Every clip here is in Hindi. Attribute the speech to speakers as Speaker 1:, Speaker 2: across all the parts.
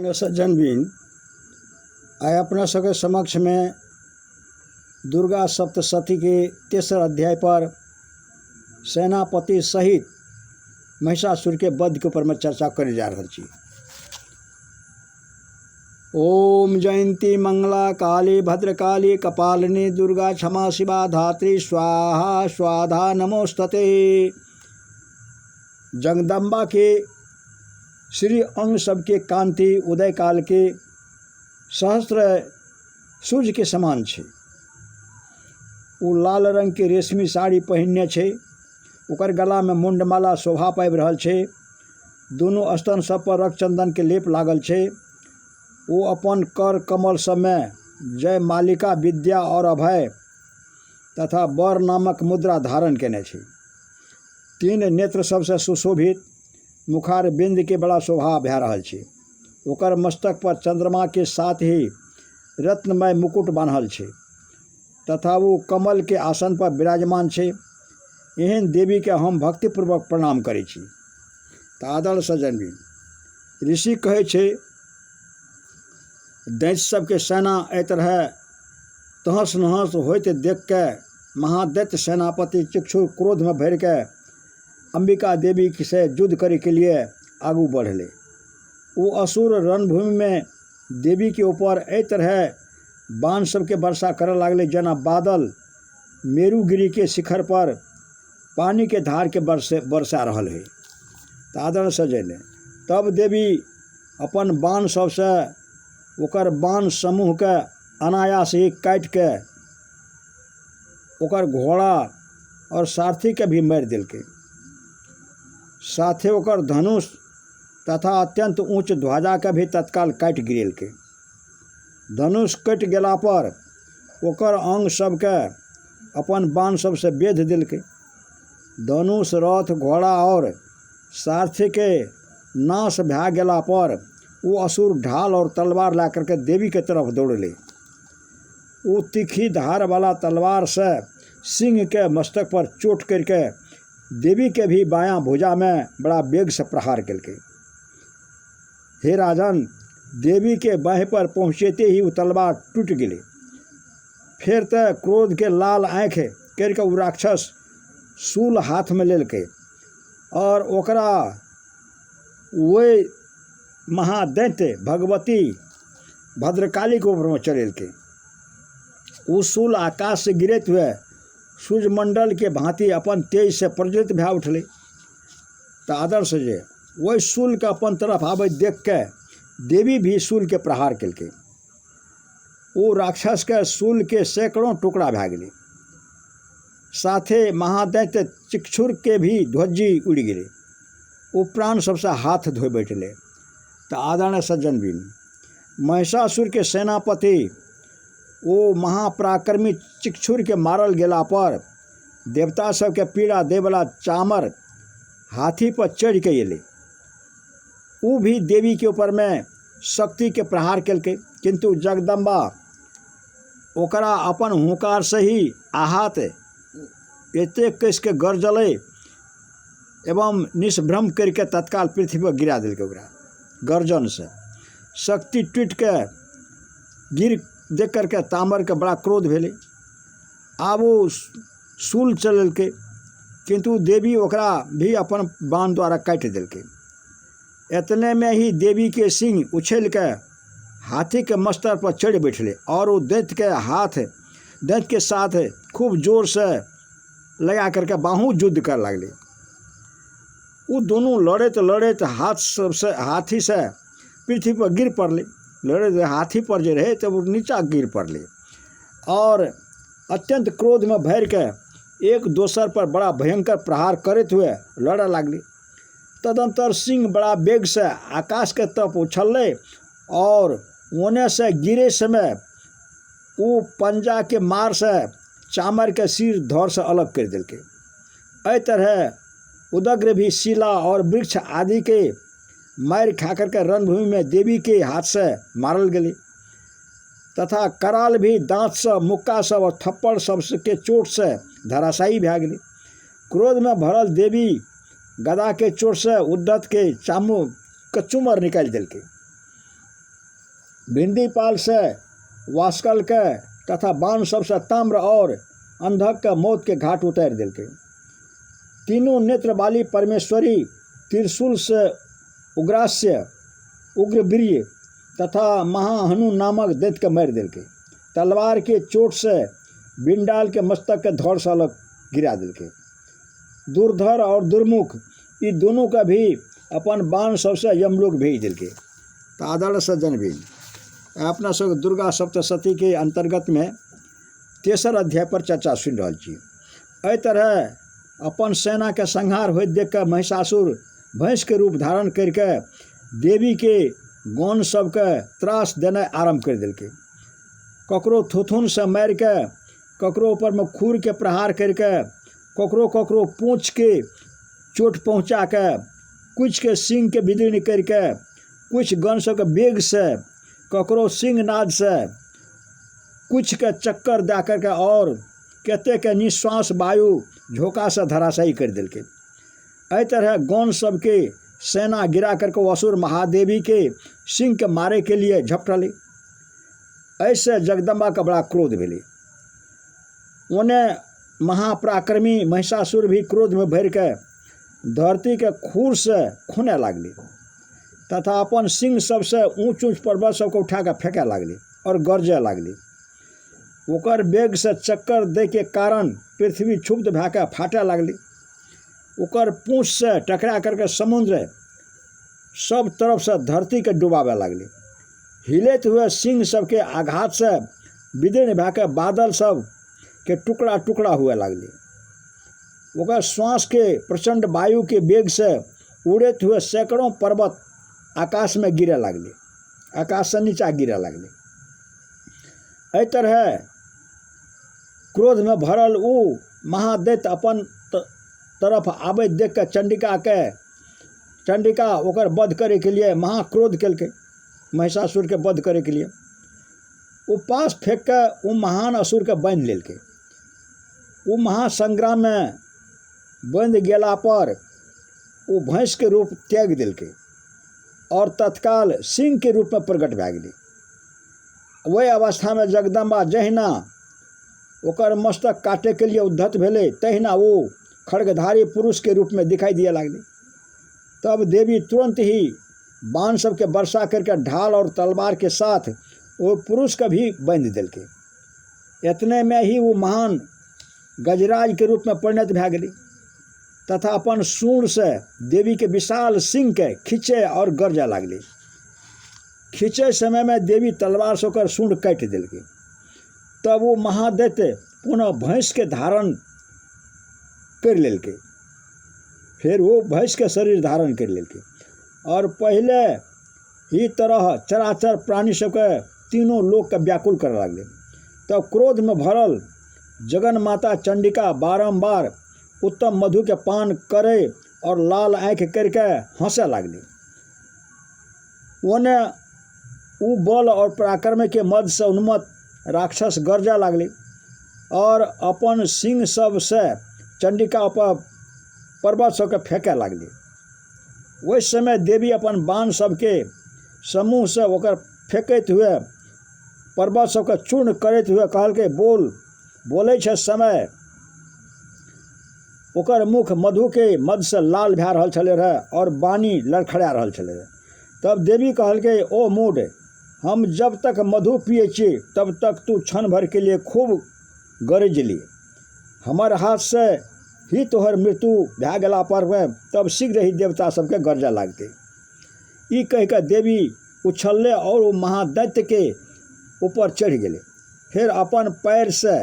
Speaker 1: सज्जन बीन आय अपना सबके समक्ष में दुर्गा सप्तशती के तेसर अध्याय पर सेनापति सहित महिषासुर के वध के ऊपर में चर्चा करे जा रही छी। ओम जयंती मंगला काली भद्रकाली कपालिनी दुर्गा क्षमा शिवा धात्री स्वाहा स्वाधा नमोस्तते। जगदम्बा के श्री अंग सबके कांति उदय काल के सहस्त्र सूर्य के समान छे। वो लाल रंग के रेशमी साड़ी पहिनने छे, ओकर गला में मुंडमाला शोभा पाबि रहल छे। दोनों स्तन सब पर रक्तचंदन के लेप लागल छे। वो अपन कर कमल सब में जय मालिका विद्या और अभय तथा वर नामक मुद्रा धारण केने छे। तीन नेत्र सबसे सुशोभित मुखार बिंद के बड़ा शोभा भै रहल छे। ओकर मस्तक पर चंद्रमा के साथ ही रत्नमय मुकुट बान्हल छे तथा वो कमल के आसन पर विराजमान छे। एहन देवी के हम भक्तिपूर्वक प्रणाम करै छी। तादल सजन भी ऋषि कहे छे दैत्य सबके सेना एहि तरह तहस नहस होइत देख के महादैत्य सेनापति चिक्षुर क्रोध में भर के अंबिका देवी से युद्ध करे के लिए आगू बढ़ले। वो असुर रणभूमि में देवी के ऊपर एहि तरह बाण सबके वर्षा करे लागले जना बादल मेरुगिरी के शिखर पर पानी के धार के बरसा रहल है। तादर सजेले तब देवी अपन बाण सबसे ओकर बाण समूह के अनायास ही काट के ओकर घोड़ा और सारथी के भी मार दिलके। साथे ओकर धनुष तथा अत्यंत ऊंच ध्वजा के भी तत्काल काट गिरेलके। धनुष कट गेला पर ओकर अंग सबके अपन बाण सबसे बेध दिलके। धनुष रथ घोड़ा और सारथी के नाश भै गेला पर वो असुर ढाल और तलवार ला करके देवी के तरफ दौड़ले। वो तीखी धार वाला तलवार से सिंह के मस्तक पर चोट करके देवी के भी बायां भुजा में बड़ा वेग से प्रहार करके। हे राजन, देवी के बाह पर पहुँचते ही वो तलवार टूट गई। फिर तो क्रोध के लाल आँख करके वो राक्षस शूल हाथ में लेलके और ओकरा वही महादैत्य भगवती भद्रकाली के ऊपर में चढ़ेलके। वो शूल आकाश से गिरते हुए सूर्यमंडल के भांति अपन तेज से प्रज्वलित भै उठले। तो आदर्श जे वही शूल के अपन तरफ आबे देख के देवी भी शूल के प्रहार केलके। वो राक्षस के शूल के सैकड़ों टुकड़ा भै गेले। साथे महादैत्य चिक्षुर के भी ध्वजी उड़ गेले। वो प्राण सबसे हाथ धोए बैठले। तो आदरणीय सज्जन भी महिषासुर के सेनापति वो महापराक्रमी चिक्षुर के मारल गेला पर देवता सब के पीड़ा दे वाला चामर हाथी पर चढ़ के एले। वो भी देवी के ऊपर में शक्ति के प्रहार केलके, किंतु जगदम्बा ओकरा अपन हुंकार से ही आहत एते कस के गरजले एवं निष्भ्रम करके तत्काल पृथ्वी पर गिरा दिलके। ओकरा गर्जन से शक्ति टूट के गिर देख करके तामर के बड़ा क्रोध भेले। आब वो शूल चलके, किंतु देवी ओकरा भी अपन बाण द्वारा काट दिलके। इतने में ही देवी के सिंह उछल के हाथी के मस्तक पर चढ़ बैठले और वो दैत्य के साथ खूब जोर से लगा करके बाहू युद्ध कर लगले। वो दोनों लड़े हाथी से पृथ्वी पर गिर पड़ले। लड़े हाथी पर जे रहे तब वो नीचा गिर पड़ले और अत्यंत क्रोध में भर के एक दोसर पर बड़ा भयंकर प्रहार करते हुए लड़ा लागले। तदंतर सिंह बड़ा वेग से आकाश के तरफ उछलले और ओने से गिरे समय वो पंजा के मार से चामर के सिर धड़ से अलग कर दिलके। एहि तरह उदग्र भी शिला और वृक्ष आदि के मार खा करके रणभूमि में देवी के हाथ से मारल गए तथा कराल भी दांत से मुक्का सब और थप्पड़ सब के चोट से धराशायी भै गेलै। क्रोध में भरल देवी गदा के चोट से उद्धत के चामू कचुमर निकाल दिलके। भिंडीपाल से वास्कल के तथा बाण सबसे ताम्र और अंधक के मौत के घाट उतार दिलके। तीनों नेत्र वाली परमेश्वरी त्रिशूल से उग्रास्य उग्रवीर्य तथा महाहनु नामक दैत्य के मार दिलके। तलवार के चोट से बिंडाल के मस्तक के धड़ से अलग गिरा दिलके। दुर्धर और दुर्मुख ये दोनों का भी अपन बाण सबसे यमलोक भेज दिलके। तो आदरणीय सज्जन भी अपना सब दुर्गा सप्तशती के अंतर्गत में 3 अध्याय पर चर्चा सुन रहा छी। एहि तरह अपन सेना के संहार होइत देख के महिषासुर भैंस के रूप धारण करके देवी के गौन सबके त्रास देना आरंभ कर दिलके। ककरो थुथुन से मार के, ककरो ऊपर में खूर के प्रहार करके, ककरो ककरो पूँछ के चोट पहुँचा के, कुछ के सिंह के विदीर्ण करके, कुछ गन सबके बेग से, ककरो सिंहनाद से, कुछ के चक्कर दे करके और कहते के निश्वास वायु झोंका से धराशायी कर दिलके। एहि तरह गौन सबके सेना गिरा करके असुर महादेवी के सिंह के मारे के लिए झपटले। ऐसे जगदम्बा का बड़ा क्रोध भेले। उन्हें महापराक्रमी महिषासुर भी क्रोध में भर के धरती के खूर से खूने लागले तथा अपन सिंह सबसे ऊँच ऊँच पर्वत सबको उठा के फेंके लागले और गरजे लागले। ओकर बेग से चक्कर दे के कारण पृथ्वी क्षुब्ध भए के फाटे लागले। ओकर पूँछ से टकरा करके समुद्र सब तरफ से धरती के डुबावे लागले। हिलैत हुए सिंह सबके आघात से विदीर्ण भए के बादल सब के टुकड़ा टुकड़ा हुए लागले। ओकर श्वास के प्रचंड वायु के वेग से उड़ैत हुए सैकड़ों पर्वत आकाश में गिरे लागले, आकाश से नीचा गिरे लागले। एहि तरह क्रोध में भरल उ महादैत्य अपन तरफ आबैत देख के चंडिका ओकर वध करे के लिए महाक्रोध केलकै। महिषासुर के वध करे के लिए वो पास फेंक के वो महान असुर के बांध लेलकै। वो महासंग्राम में बंध गेला पर वो भैंस के रूप त्याग दिलकै और तत्काल सिंह के रूप में प्रकट भए गेलै। वही अवस्था में जगदम्बा जहिना ओकर मस्तक काटे के लिए उद्धत भेले तहिना वो खड्गधारी पुरुष के रूप में दिखाई दिए लागले। तब देवी तुरंत ही बाण सबके वर्षा करके ढाल और तलवार के साथ वो पुरुष का भी बांध दिलकै। इतने में ही वो महान गजराज के रूप में परिणत भए गेलै तथा अपन सूंड से देवी के विशाल सिंह के खींचे और गरजे लागले। खींचे समय में देवी तलवार से ओकर सूंड काटि दिलकै। तब वो महादैत्य पुनः भैंस के धारण कर लेलकै। फिर वो भैंस के शरीर धारण कर लेलकै और पहले ही तरह चराचर प्राणी सबके तीनों लोक के व्याकुल कर लागले। तब क्रोध में भरल जगन माता चंडिका बारंबार उत्तम मधु के पान करे और लाल आँख करके हंसे लागले। ओने उ बल और पराक्रम के मद से उन्मत्त राक्षस गरजा लागले और अपन सिंह सब से चंडिका पर पर्वत सबके फेंके लागले। वही समय देवी अपन बाण सबके समूह से ओकर फेंकैत हुए पर्वत सबके चूर्ण करैत हुए कहलकै बोलै छै समय ओकर मुख मधु के मद से लाल भए रहल छलै रहे और बानी लड़खड़ा रहल छलै रहे। तब देवी कहलकै ओ मूढ़, हम जब तक मधु पिए छी तब तक तू क्षण भर के लिए खूब गरजली। हमर हाथ से ही तोहर मृत्यु भए गेला पर तब शीघ्र ही देवता सबके गरजे लागतै। ई कह के देवी उछलले और वो महादैत्य के ऊपर चढ़ गेले। फिर अपन पैर से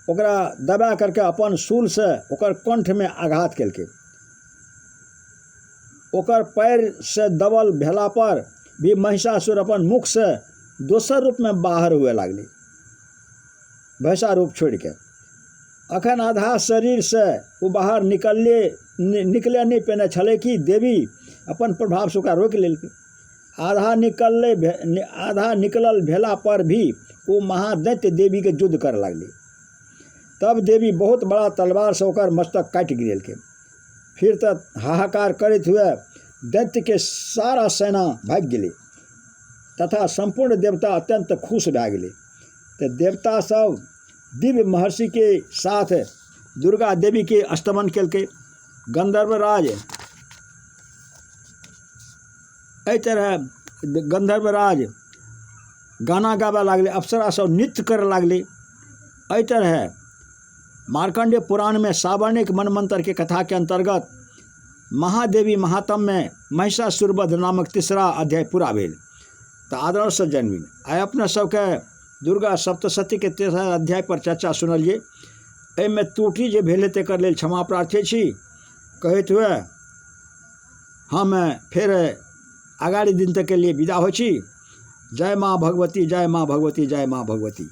Speaker 1: ओकरा दबा करके अपन शूल से ओकर कंठ में आघात केलकै। ओकर पैर से दबल भेला पर भी महिषासुर अपन मुख से दोसर रूप में बाहर हुए लागले, भैंसा रूप छोड़ के। अखन आधा शरीर से वो बाहर निकले नहीं पेने छले कि देवी अपन प्रभाव से ओकरा रोक लेलकै। आधा निकलल भेला पर भी वो महादैत्य देवी के युद्ध कर लागले। तब देवी बहुत बड़ा तलवार से ओकर मस्तक काटि गिरेलकै। फिर तक हाहाकार करते हुए दैत्य के सारा सेना भाग गेलै तथा संपूर्ण देवता अत्यंत खुश भए गेलै। तो देवता सब दिव्य महर्षि के साथ दुर्गा देवी के स्तमन केलकै। गंधर्वराज एहि तरह गंधर्वराज गाना गाबे लागलै, अप्सरा सब नृत्य करऽ लागलै। एहि तरह मार्कंडेय पुराण में सावर्णिक मनमंत्र के कथा के अंतर्गत महादेवी महात्म में महिषासुरवध नामक तीसरा अध्याय पूरा भेल। तो आदरणीय सज्जनबिन, आइ अपने सबके दुर्गा सप्तशती के तेसरा अध्याय पर चर्चा सुनलिए। एहिमे त्रुटि जे भेल तकर लेल क्षमा प्रार्थी छी। कहैत हुए हम फिर आगाड़ी दिन तक के लिए विदा हो छी। जय माँ भगवती, जय माँ भगवती, जय माँ भगवती।